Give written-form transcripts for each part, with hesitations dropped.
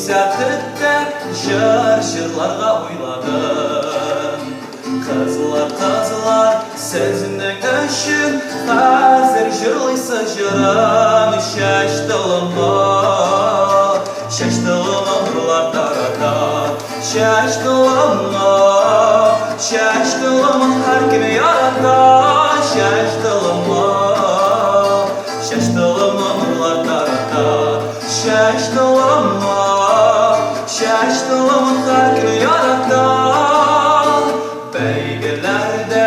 Sətiddə jır-jırlarga oyladım. Qızlar, sözünün üçün hazır jırlaysa jırım. Şaşdılıma nurlar darada. Şaşdılıma her kimi yarada. Şaşdılıma nurlar darada. Şaşdılıma her kimi yarada. Beygirlerde,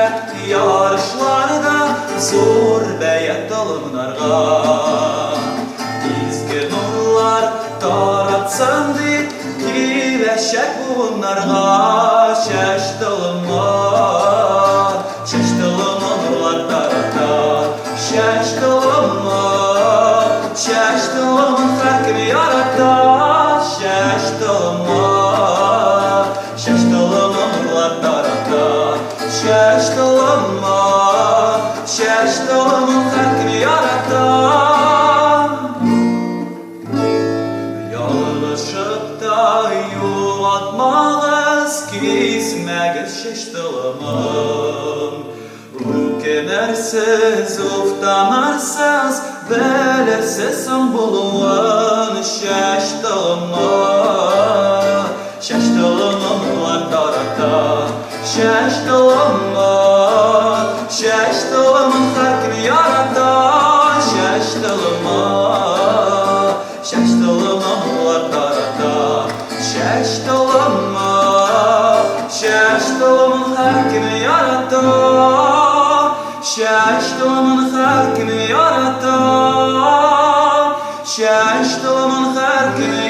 yarışlarda zor bəyət dalımlarga. İzgir nurlar daratsın deyip giləşək bunlarga. Şaşdılıma nurlar darada. Şaşdılıma her kimi yarada. Şaşdılıma nurlar darada. Şaşdılıma her kimi yarada. Yalışıp da yol atmağız kesməgiz şaşdılımım. Ükenersiz, uftanarsız, belirsiz bulunan şaşdılıma nurlar darada. Şaşdılıma her kimi yarada. Şaşdılıma nurlar darada. Şaşdılıma her kimi yarada. Şaşdılıma her kimi yarada. Şaşdılıma her kimi